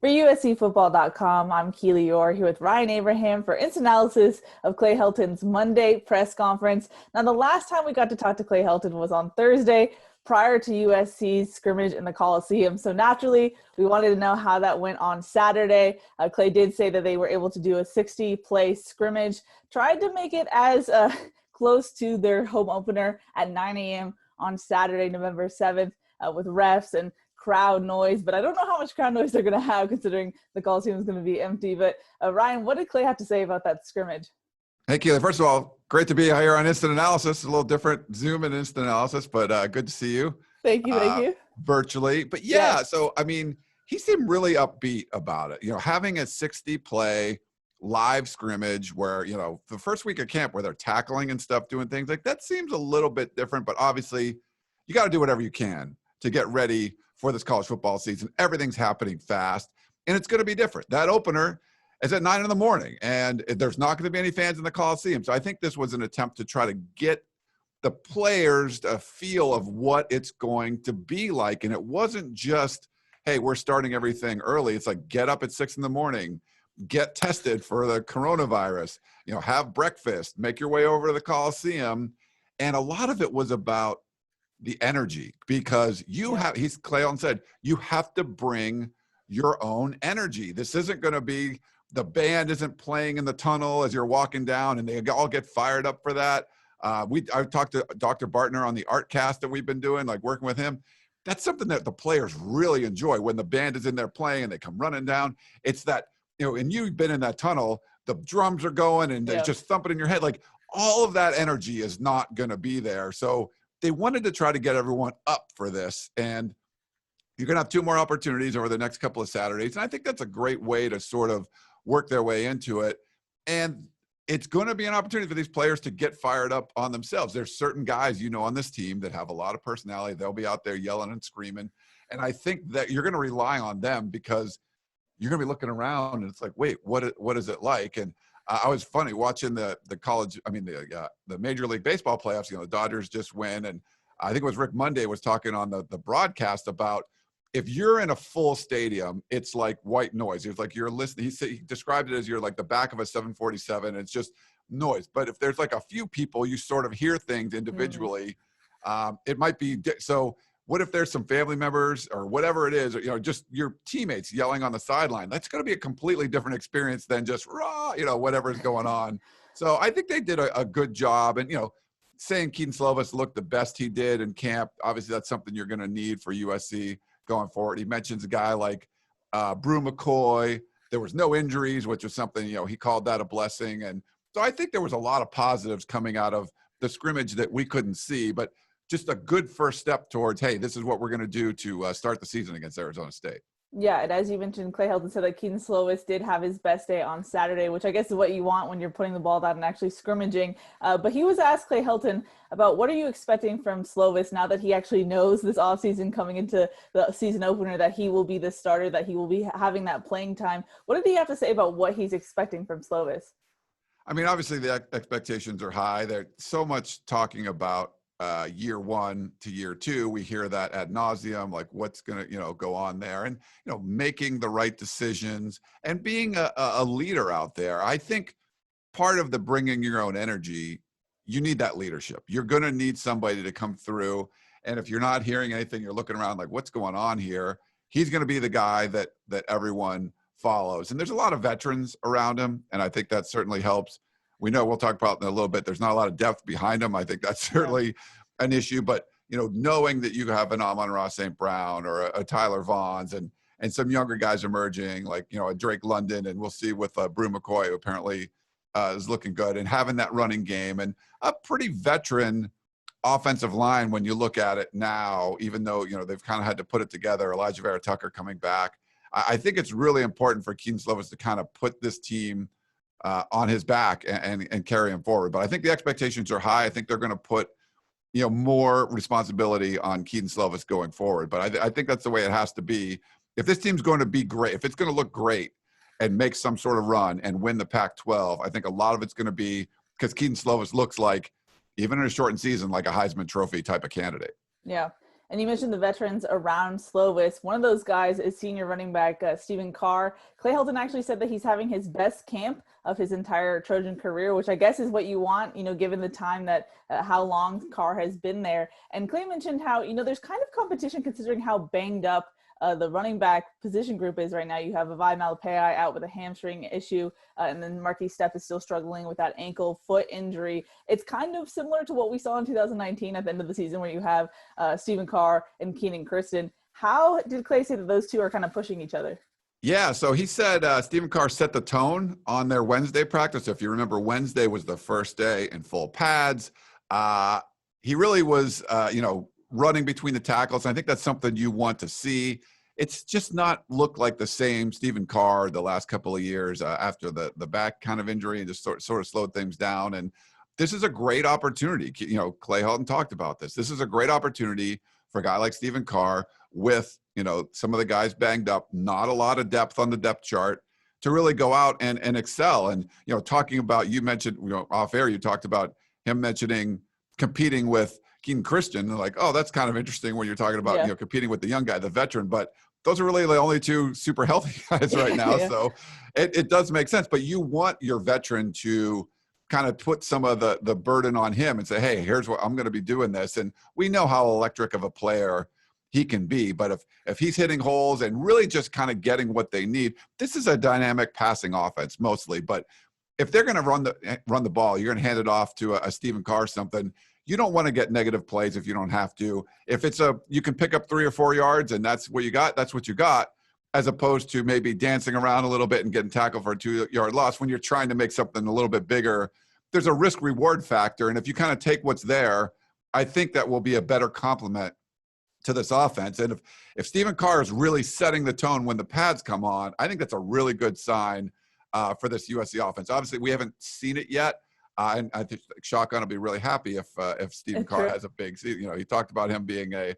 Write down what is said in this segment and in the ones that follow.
For USCFootball.com, I'm Keely Eure here with Ryan Abraham for instant analysis of Clay Helton's Monday press conference. Now, the last time we got to talk to Clay Helton was on Thursday prior to USC's scrimmage in the Coliseum. So naturally, we wanted to know how that went on Saturday. Clay did say that they were able to do a 60-play scrimmage, tried to make it as close to their home opener at 9 a.m. on Saturday, November 7th, with refs and crowd noise, but I don't know how much crowd noise they're going to have considering the Coliseum is going to be empty. But Ryan, what did Clay have to say about that scrimmage? Hey, Keely, first of all, great to be here on Instant Analysis. A little different Zoom and Instant Analysis, but good to see you. Thank you. Virtually. But yeah, so, I mean, he seemed really upbeat about it. You know, having a 60-play live scrimmage where, you know, the first week of camp where they're tackling and stuff, doing things like that seems a little bit different, but obviously you got to do whatever you can to get ready for this college football season. Everything's happening fast, and it's going to be different. That opener is at 9 a.m, and there's not going to be any fans in the Coliseum. So I think this was an attempt to try to get the players a feel of what it's going to be like. And it wasn't just, hey, we're starting everything early. It's like, get up at 6 a.m, get tested for the coronavirus, you know, have breakfast, make your way over to the Coliseum. And a lot of it was about the energy, because Clay Helton said, you have to bring your own energy. This isn't going to be, the band isn't playing in the tunnel as you're walking down and they all get fired up for that. I talked to Dr. Bartner on the art cast that we've been doing, like working with him. That's something that the players really enjoy when the band is in there playing and they come running down. It's that, you know, and you've been in that tunnel, the drums are going and they're just thumping in your head. Like, all of that energy is not going to be there. So they wanted to try to get everyone up for this, and you're going to have 2 more opportunities over the next couple of Saturdays. And I think that's a great way to sort of work their way into it. And it's going to be an opportunity for these players to get fired up on themselves. There's certain guys, you know, on this team that have a lot of personality. They'll be out there yelling and screaming. And I think that you're going to rely on them, because you're going to be looking around and it's like, wait, what is it like? And I was funny watching the Major League Baseball playoffs. You know, the Dodgers just win, and I think it was Rick Monday was talking on the broadcast about, if you're in a full stadium, it's like white noise. It's like you're listening. He described it as you're like the back of a 747. It's just noise. But if there's like a few people, you sort of hear things individually. It might be so. What if there's some family members or whatever it is, or, you know, just your teammates yelling on the sideline? That's going to be a completely different experience than just raw, you know, whatever's going on. So I think they did a good job. And, you know, saying Kedon Slovis looked the best he did in camp, obviously that's something you're going to need for USC going forward. He mentions a guy like Brew McCoy. There was no injuries, which was something, you know, he called that a blessing. And so I think there was a lot of positives coming out of the scrimmage that we couldn't see, but just a good first step towards, hey, this is what we're going to do to start the season against Arizona State. Yeah, and as you mentioned, Clay Helton said that Kedon Slovis did have his best day on Saturday, which I guess is what you want when you're putting the ball down and actually scrimmaging. But he was asked, Clay Helton, about what are you expecting from Slovis now that he actually knows this offseason coming into the season opener that he will be the starter, that he will be having that playing time. What did he have to say about what he's expecting from Slovis? I mean, obviously the expectations are high. There's so much talking about year 1 to year 2. We hear that ad nauseum, like what's going to, you know, go on there, and, you know, making the right decisions and being a leader out there. I think part of the bringing your own energy, you need that leadership. You're going to need somebody to come through. And if you're not hearing anything, you're looking around like, what's going on here? He's going to be the guy that everyone follows. And there's a lot of veterans around him, and I think that certainly helps. We know, we'll talk about in a little bit, there's not a lot of depth behind him. I think that's certainly an issue. But, you know, knowing that you have an Amon-Ra St. Brown or a Tyler Vaughns and some younger guys emerging, like, you know, a Drake London, and we'll see with Brew McCoy, who apparently is looking good, and having that running game and a pretty veteran offensive line when you look at it now, even though, you know, they've kind of had to put it together. Elijah Vera Tucker coming back. I think it's really important for Kedon Slovis to kind of put this team on his back and carry him forward. But I think the expectations are high. I think they're going to put, you know, more responsibility on Kedon Slovis going forward. But I think that's the way it has to be. If this team's going to be great, if it's going to look great and make some sort of run and win the Pac-12, I think a lot of it's going to be because Kedon Slovis looks like, even in a shortened season, like a Heisman Trophy type of candidate. Yeah. And you mentioned the veterans around Slovis. One of those guys is senior running back Stephen Carr. Clay Helton actually said that he's having his best camp of his entire Trojan career, which I guess is what you want, given the time that how long Carr has been there. And Clay mentioned how, there's kind of competition considering how banged up the running back position group is right now. You have Avai Malapai out with a hamstring issue, and then Marquis Stepp is still struggling with that ankle foot injury. It's kind of similar to what we saw in 2019 at the end of the season, where you have Stephen Carr and Keenan Kristen. How did Clay say that those two are kind of pushing each other? Yeah, so he said Stephen Carr set the tone on their Wednesday practice. If you remember, Wednesday was the first day in full pads. He really was, running between the tackles. I think that's something you want to see. It's just not looked like the same Stephen Carr the last couple of years after the back kind of injury, and just sort of slowed things down. And this is a great opportunity. Clay Helton talked about this. This is a great opportunity for a guy like Stephen Carr with, some of the guys banged up, not a lot of depth on the depth chart, to really go out and excel. And, talking about, you mentioned, off air, you talked about him mentioning competing with Keenan Christian. Like, oh, that's kind of interesting when you're talking about, competing with the young guy, the veteran, but those are really the only two super healthy guys right now. Yeah. So it does make sense, but you want your veteran to kind of put some of the burden on him and say, hey, here's what I'm going to be doing this. And we know how electric of a player he can be, but if he's hitting holes and really just kind of getting what they need, this is a dynamic passing offense mostly, but if they're going to run the ball, you're going to hand it off to a Stephen Carr or something. You don't want to get negative plays if you don't have to. If you can pick up 3 or 4 yards and that's what you got, that's what you got, as opposed to maybe dancing around a little bit and getting tackled for a 2-yard loss. When you're trying to make something a little bit bigger, there's a risk reward factor. And if you kind of take what's there, I think that will be a better complement to this offense. And if Stephen Carr is really setting the tone when the pads come on, I think that's a really good sign for this USC offense. Obviously, we haven't seen it yet. And I think Shotgun will be really happy if Stephen Carr has a big season. He talked about him being a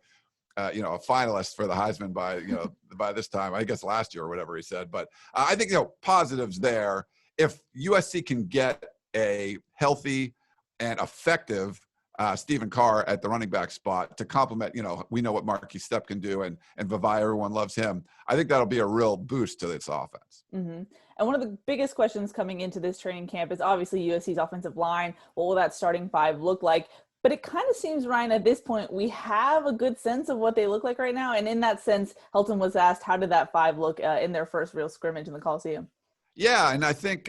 finalist for the Heisman by this time, I guess last year or whatever he said. But I think, positives there. If USC can get a healthy and effective Stephen Carr at the running back spot to complement, we know what Marquis Stepp can do, and Vavai, everyone loves him. I think that'll be a real boost to this offense. Mm-hmm. And one of the biggest questions coming into this training camp is obviously USC's offensive line. What will that starting five look like? But it kind of seems, Ryan, at this point, we have a good sense of what they look like right now. And in that sense, Helton was asked, how did that five look in their first real scrimmage in the Coliseum? Yeah, and I think,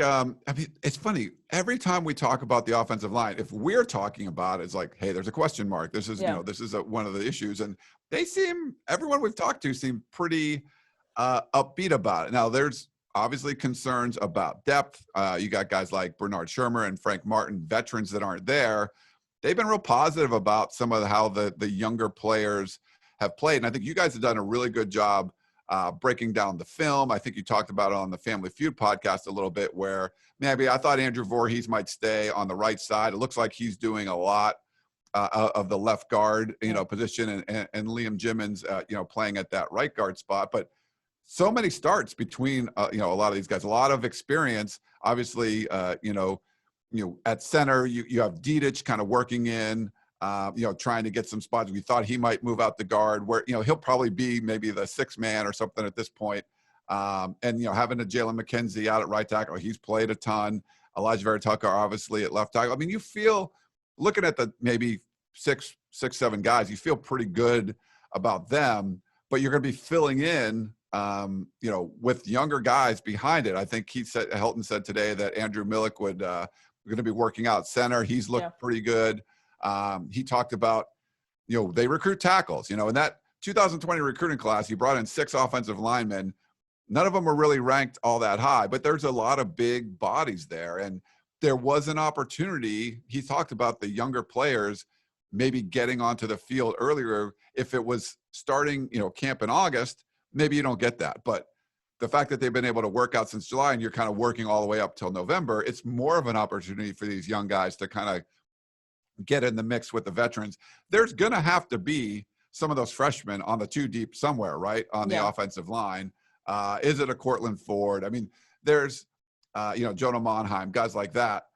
it's funny. Every time we talk about the offensive line, if we're talking about it, it's like, hey, there's a question mark. This is, this is one of the issues. And everyone we've talked to seem pretty upbeat about it. Now, there's obviously concerns about depth. You got guys like Bernard Shermer and Frank Martin, veterans that aren't there. They've been real positive about some of how the younger players have played. And I think you guys have done a really good job breaking down the film. I think you talked about it on the Family Feud podcast a little bit, where maybe I thought Andrew Voorhees might stay on the right side. It looks like he's doing a lot of the left guard, position, and Liam Jimmons, playing at that right guard spot. But so many starts between, a lot of these guys, a lot of experience. Obviously, at center, you have Didich kind of working in, trying to get some spots. We thought he might move out the guard where, he'll probably be maybe the sixth man or something at this point. And, having a Jalen McKenzie out at right tackle, he's played a ton. Elijah Vera Tucker, obviously, at left tackle. I mean, you feel, looking at the maybe six, seven guys, you feel pretty good about them, but you're going to be filling in, with younger guys behind it. I think Helton said today that Andrew Millick would going to be working out center. He's looked pretty good. He talked about, they recruit tackles, in that 2020 recruiting class, he brought in 6 offensive linemen. None of them were really ranked all that high, but there's a lot of big bodies there. And there was an opportunity. He talked about the younger players maybe getting onto the field earlier. If it was starting, camp in August, maybe you don't get that. But the fact that they've been able to work out since July and you're kind of working all the way up till November, it's more of an opportunity for these young guys to kind of get in the mix with the veterans. There's going to have to be some of those freshmen on the 2 deep somewhere, right? On the offensive line. Is it a Cortland Ford? I mean, there's, Jonah Monheim, guys like that.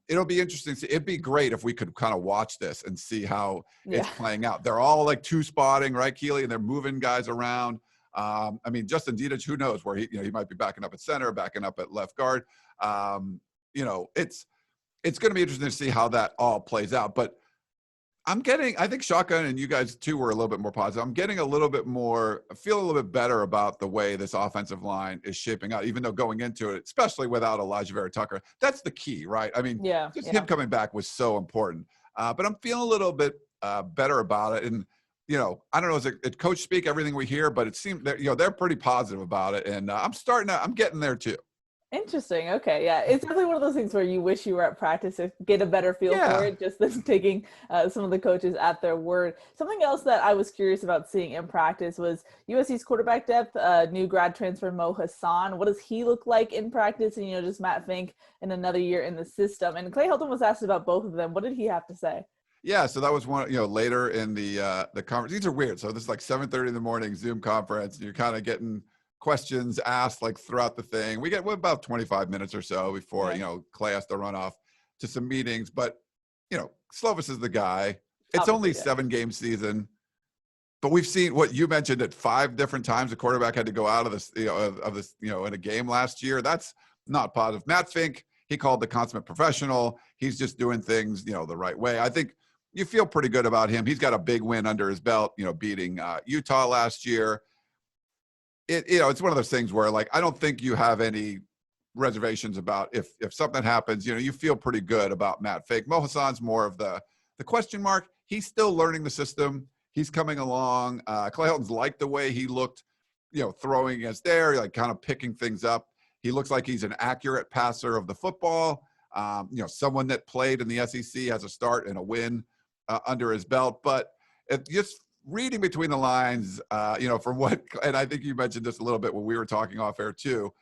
It'll be interesting. It'd be great if we could kind of watch this and see how Yeah. it's playing out. They're all like two spotting, right, Keely? And they're moving guys around. I mean, Justin Dedich, who knows where he might be backing up at center, backing up at left guard. It's going to be interesting to see how that all plays out. But I think Shotgun and you guys too were a little bit more positive. I feel a little bit better about the way this offensive line is shaping out, even though going into it, especially without Elijah Vera Tucker, that's the key, right? I mean, him coming back was so important. But I'm feeling a little bit better about it. And, I don't know, is it coach speak, everything we hear, but it seems that, they're pretty positive about it. And I'm getting there too. Interesting. Okay. Yeah. It's definitely one of those things where you wish you were at practice to get a better feel for it, just than taking some of the coaches at their word. Something else that I was curious about seeing in practice was USC's quarterback depth, new grad transfer Mo Hassan. What does he look like in practice? And, just Matt Fink in another year in the system. And Clay Helton was asked about both of them. What did he have to say? Yeah, so that was one, later in the conference. These are weird. So this is like 7:30 in the morning Zoom conference, and you're kind of getting questions asked like throughout the thing. We're about 25 minutes or so before, Clay has to run off to some meetings. But, Slovis is the guy. It's only 7-game season. But we've seen what you mentioned at 5 different times the quarterback had to go out of this, in a game last year. That's not positive. Matt Fink, he called the consummate professional. He's just doing things, the right way. I think you feel pretty good about him. He's got a big win under his belt, beating Utah last year. It's one of those things where, like, I don't think you have any reservations about if something happens, you feel pretty good about Matt Fink. Mo Hassan's more of the question mark. He's still learning the system. He's coming along. Clay Helton's liked the way he looked, throwing against there, like kind of picking things up. He looks like he's an accurate passer of the football. Someone that played in the SEC, has a start and a win under his belt. But just reading between the lines, from what, and I think you mentioned this a little bit when we were talking off air too,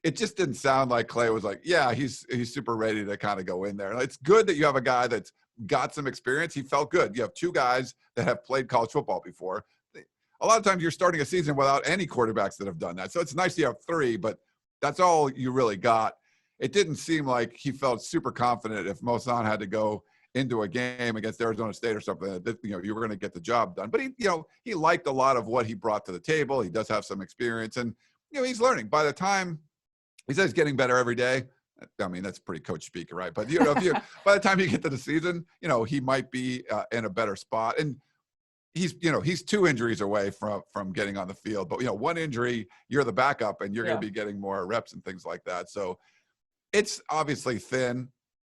it just didn't sound like Clay was like, yeah, he's super ready to kind of go in there. It's good that you have a guy that's got some experience. He felt good. You have 2 guys that have played college football before. A lot of times you're starting a season without any quarterbacks that have done that. So it's nice you have 3, but that's all you really got. It didn't seem like he felt super confident if Mo Hassan had to go into a game against Arizona State or something that, you were going to get the job done. But he liked a lot of what he brought to the table. He does have some experience, and, he's learning. By the time he says getting better every day, I mean, that's pretty coach speak, right? But, by the time you get to the season, he might be in a better spot. And he's 2 injuries away from getting on the field. But, 1 injury, you're the backup, and you're going to be getting more reps and things like that. So it's obviously thin,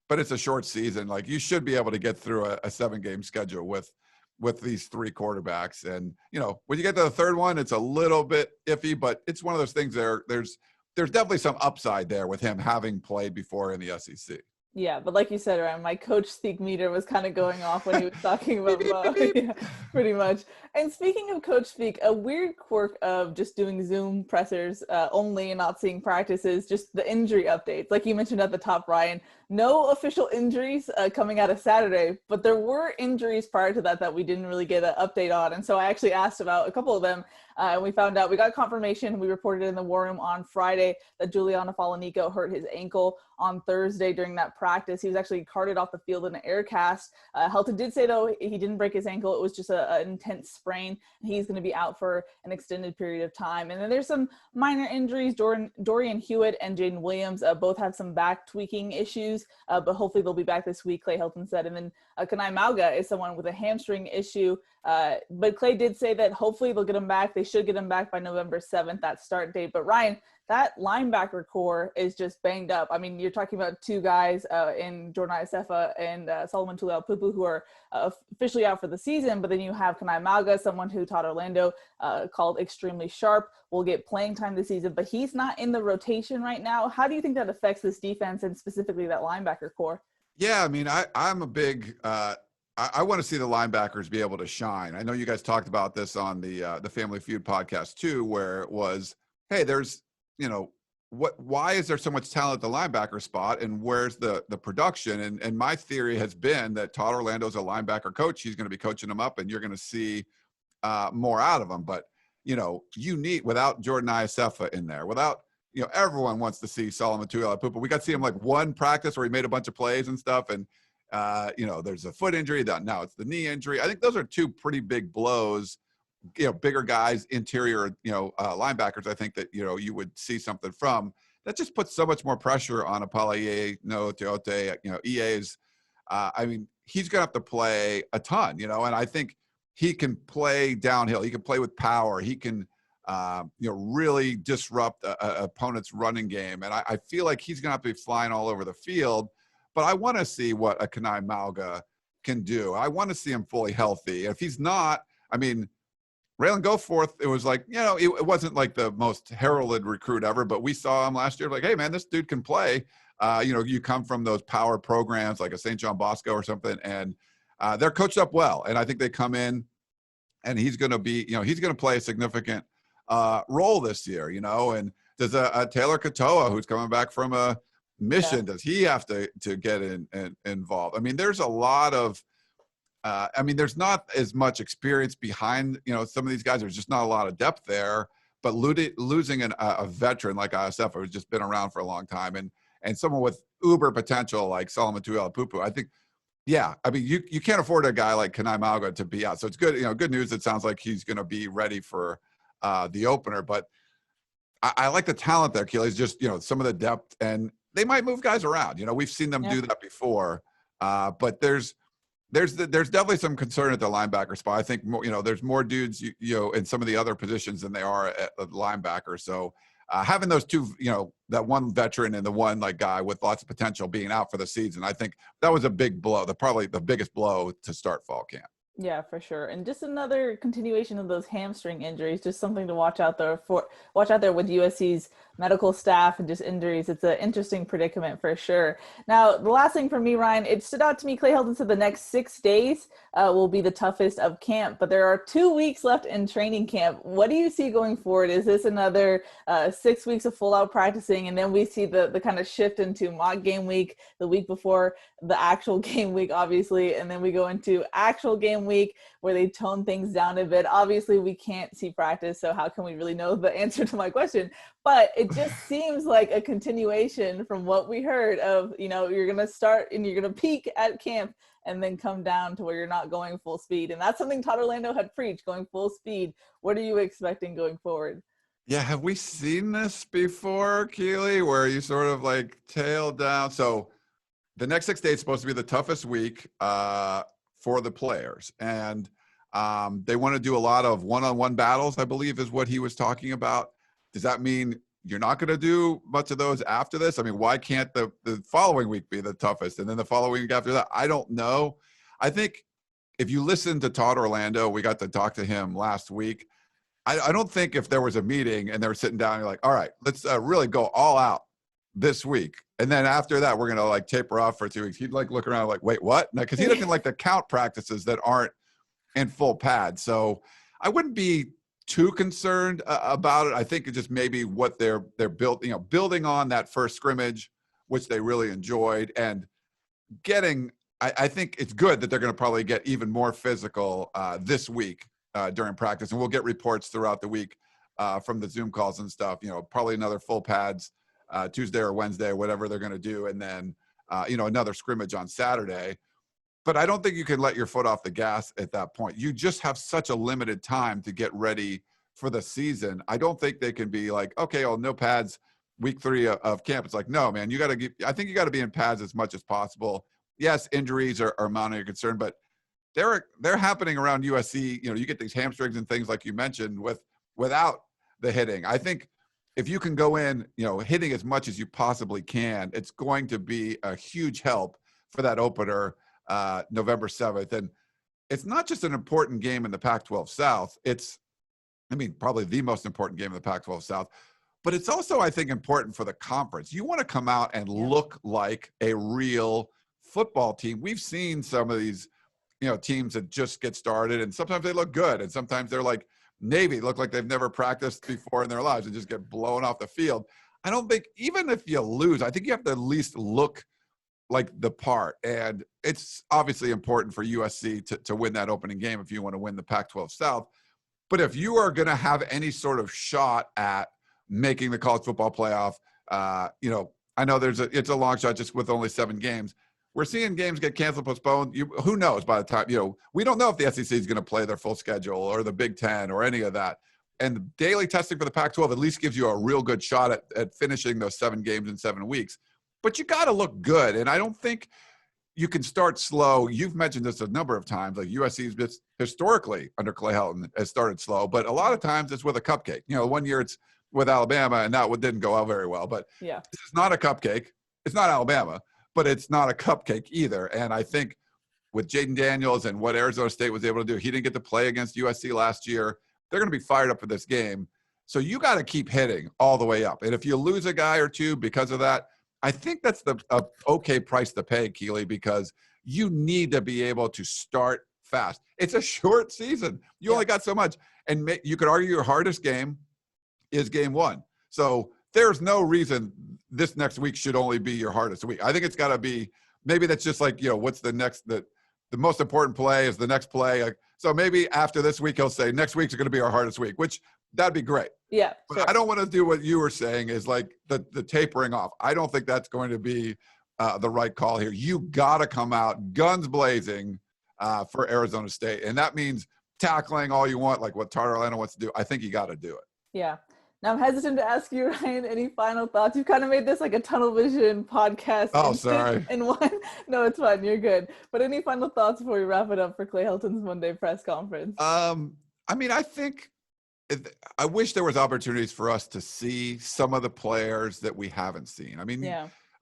but it's a short season. Like, you should be able to get through a 7-game schedule with these 3 quarterbacks. And, when you get to the 3rd one, it's a little bit iffy, but it's one of those things there's definitely some upside there with him having played before in the SEC. Yeah, but like you said, Ryan, my coach speak meter was kind of going off when he was talking about Mo. Yeah, pretty much. And speaking of coach speak, a weird quirk of just doing Zoom pressers only and not seeing practices, just the injury updates. Like you mentioned at the top, Ryan, no official injuries coming out of Saturday, but there were injuries prior to that we didn't really get an update on. And so I actually asked about a couple of them, and we found out, we got confirmation. We reported in the War Room on Friday that Giuliano Falanico hurt his ankle on Thursday during that practice. He was actually carted off the field in an air cast. Helton did say, though, he didn't break his ankle. It was just an intense sprain. He's going to be out for an extended period of time. And then there's some minor injuries. Dorian Hewitt and Jaden Williams both have some back tweaking issues, but hopefully they'll be back this week, Clay Helton said. And then Kanai Mauga is someone with a hamstring issue. But Clay did say that hopefully they'll get him back. They should get him back by November 7th, that start date. But Ryan, that linebacker core is just banged up. I mean, you're talking about 2 guys in Jordan Iosefa and Solomon Tuliaupupu who are officially out for the season, but then you have Kanai Mauga, someone who Todd Orlando called extremely sharp, will get playing time this season, but he's not in the rotation right now. How do you think that affects this defense and specifically that linebacker core? Yeah, I mean, I'm a big I want to see the linebackers be able to shine. I know you guys talked about this on the Family Feud podcast too, where it was, hey, there's, why is there so much talent at the linebacker spot, and where's the production? And my theory has been that Todd Orlando's a linebacker coach. He's going to be coaching them up, and you're going to see more out of them. But, you need, without Jordan Iosefa in there, without everyone wants to see Solomon Tuilapupa. We got to see him like one practice where he made a bunch of plays and stuff. And, there's a foot injury. Now it's the knee injury. I think those are two pretty big blows, bigger guys, interior, linebackers. I think that, you would see something from that. Just puts so much more pressure on Apalaye, Teote, EA's. He's going to have to play a ton, and I think he can play downhill. He can play with power. He can, really disrupt a opponent's running game. And I feel like he's going to have to be flying all over the field. But I want to see what a Kanai Mauga can do. I want to see him fully healthy. If he's not, Raylan Goforth, it was like, it wasn't like the most heralded recruit ever, but we saw him last year like, hey, man, this dude can play. You come from those power programs like a St. John Bosco or something, and they're coached up well. And I think they come in and he's going to be, he's going to play a significant role this year, and does a Taylor Katoa, who's coming back from a mission, does he have to get involved? There's a lot of, there's not as much experience behind, some of these guys. There's just not a lot of depth there, but losing a veteran like ISF, who's just been around for a long time, and someone with uber potential like Solomon Tuilapupa, I think, you can't afford a guy like Kanai Mauga to be out. So it's good, good news. It sounds like he's going to be ready for the opener, but I like the talent there, Keely. It's just, some of the depth, and they might move guys around. We've seen them do that before, but there's definitely some concern at the linebacker spot. I think more, there's more dudes, in some of the other positions than they are at the linebacker. So having those two, that one veteran and the one like guy with lots of potential being out for the season, I think that was a big blow. Probably the biggest blow to start fall camp. Yeah, for sure. And just another continuation of those hamstring injuries, just something to watch out there with USC's medical staff and just injuries. It's an interesting predicament for sure. Now, the last thing for me, Ryan, it stood out to me, Clay Helton said the next 6 days will be the toughest of camp, but there are 2 weeks left in training camp. What do you see going forward? Is this another 6 weeks of full out practicing, and then we see the kind of shift into mock game week the week before the actual game week, obviously, and then we go into actual game week where they tone things down a bit? Obviously, we can't see practice, so how can we really know the answer to my question? But it just seems like a continuation from what we heard of, you're going to start and you're going to peak at camp and then come down to where you're not going full speed. And that's something Todd Orlando had preached, going full speed. What are you expecting going forward? Yeah, have we seen this before, Keely, where you sort of like tail down? So the next 6 days is supposed to be the toughest week for the players. And they want to do a lot of one-on-one battles, I believe is what he was talking about. Does that mean you're not going to do much of those after this? Why can't the following week be the toughest? And then the following week after that? I don't know. I think if you listen to Todd Orlando, we got to talk to him last week. I don't think if there was a meeting and they were sitting down and you're like, all right, let's really go all out this week. And then after that, we're going to like taper off for 2 weeks. He'd like look around like, wait, what? Because he doesn't like the count practices that aren't in full pad. So I wouldn't be too concerned about it. I think it's just maybe what they're built, building on that first scrimmage, which they really enjoyed, and getting, I think it's good that they're going to probably get even more physical this week during practice. And we'll get reports throughout the week from the Zoom calls and stuff, probably another full pads Tuesday or Wednesday or whatever they're going to do. And then, another scrimmage on Saturday. But I don't think you can let your foot off the gas at that point. You just have such a limited time to get ready for the season. I don't think they can be like, okay, no pads week 3 of camp. It's like, no, man, I think you got to be in pads as much as possible. Yes, injuries are mounting a concern, but they're happening around USC. You get these hamstrings and things like you mentioned without the hitting. I think if you can go in, hitting as much as you possibly can, it's going to be a huge help for that opener November 7th. And it's not just an important game in the Pac-12 South. It's, probably the most important game in the Pac-12 South, but it's also, I think, important for the conference. You want to come out and look like a real football team. We've seen some of these, teams that just get started, and sometimes they look good, and sometimes they're like Navy, look like they've never practiced before in their lives and just get blown off the field. I don't think, even if you lose, I think you have to at least look like the part. And it's obviously important for USC to win that opening game if you want to win the Pac-12 South. But if you are going to have any sort of shot at making the college football playoff. I know it's a long shot just with only 7 games. We're seeing games get canceled, postponed. Who knows by the time, we don't know if the SEC is going to play their full schedule or the Big Ten or any of that. And the daily testing for the Pac-12 at least gives you a real good shot at finishing those 7 games in 7 weeks. But you got to look good. And I don't think you can start slow. You've mentioned this a number of times, like USC's just historically under Clay Helton has started slow, but a lot of times it's with a cupcake. 1 year it's with Alabama and that one didn't go out very well, but yeah, this is not a cupcake. It's not Alabama, but it's not a cupcake either. And I think with Jaden Daniels and what Arizona State was able to do, he didn't get to play against USC last year. They're going to be fired up for this game. So you got to keep hitting all the way up. And if you lose a guy or two because of that, I think that's the okay price to pay, Keely, because you need to be able to start fast. It's a short season. You only got so much. And you could argue your hardest game is game 1. So there's no reason this next week should only be your hardest week. I think it's got to be, maybe that's just like, what's the next, the most important play is the next play. So maybe after this week, he'll say next week's going to be our hardest week, which that'd be great. Yeah. But sure. I don't want to do what you were saying is like the tapering off. I don't think that's going to be the right call here. You got to come out guns blazing for Arizona State. And that means tackling all you want, like what Todd Orlando wants to do. I think you got to do it. Yeah. Now I'm hesitant to ask you, Ryan, any final thoughts? You kind of made this like a tunnel vision podcast. Oh, sorry. In one. No, it's fine. You're good. But any final thoughts before we wrap it up for Clay Helton's Monday press conference? I think I wish there was opportunities for us to see some of the players that we haven't seen.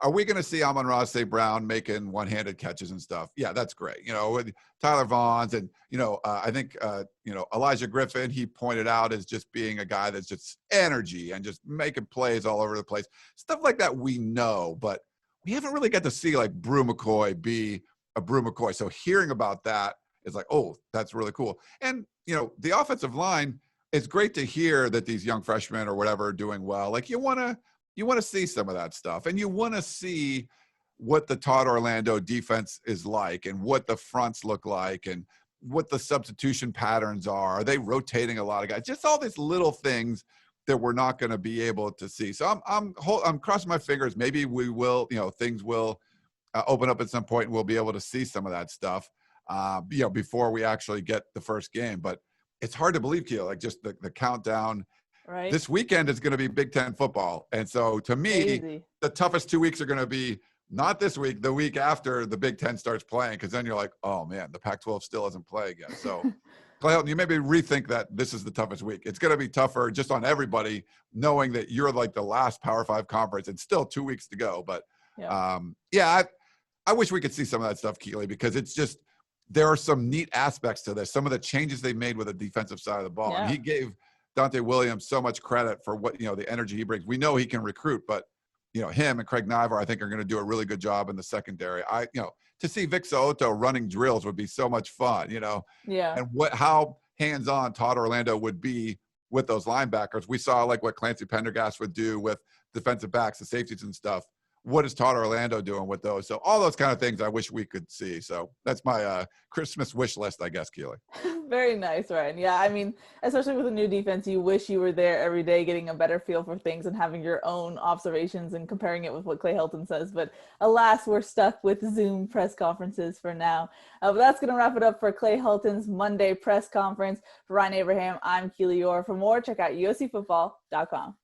Are we going to see Amon-Ra St. Brown making one-handed catches and stuff? Yeah, that's great. With Tyler Vaughns and, I think, Elijah Griffin, he pointed out as just being a guy that's just energy and just making plays all over the place. Stuff like that we know, but we haven't really got to see like Brew McCoy be a Brew McCoy. So hearing about that is like, oh, that's really cool. And, the offensive line, it's great to hear that these young freshmen or whatever are doing well. Like you want to see some of that stuff, and you want to see what the Todd Orlando defense is like and what the fronts look like and what the substitution patterns are. Are they rotating a lot of guys? Just all these little things that we're not going to be able to see. So I'm crossing my fingers. Maybe we will, things will open up at some point and we'll be able to see some of that stuff, before we actually get the first game. But it's hard to believe, Keel, like just the countdown. Right. This weekend is going to be Big Ten football. And so to me, the toughest 2 weeks are going to be not this week, the week after the Big Ten starts playing, because then you're like, oh, man, the Pac-12 still hasn't played yet. So, Clay Helton, you maybe rethink that this is the toughest week. It's going to be tougher just on everybody, knowing that you're like the last Power 5 conference and still 2 weeks to go. But, I wish we could see some of that stuff, Keely, because it's just there are some neat aspects to this. Some of the changes they made with the defensive side of the ball. Yeah. And he gave Dante Williams so much credit for what, the energy he brings. We know he can recruit, but, him and Craig Nivar, I think, are going to do a really good job in the secondary. To see Vic Soto running drills would be so much fun, Yeah. And how hands-on Todd Orlando would be with those linebackers. We saw like what Clancy Pendergast would do with defensive backs, the safeties and stuff. What is Todd Orlando doing with those? So all those kind of things I wish we could see. So that's my Christmas wish list, I guess, Keely. Very nice, Ryan. Yeah, especially with a new defense, you wish you were there every day getting a better feel for things and having your own observations and comparing it with what Clay Helton says. But alas, we're stuck with Zoom press conferences for now. But that's going to wrap it up for Clay Helton's Monday press conference. For Ryan Abraham, I'm Keely Eure. For more, check out uscfootball.com.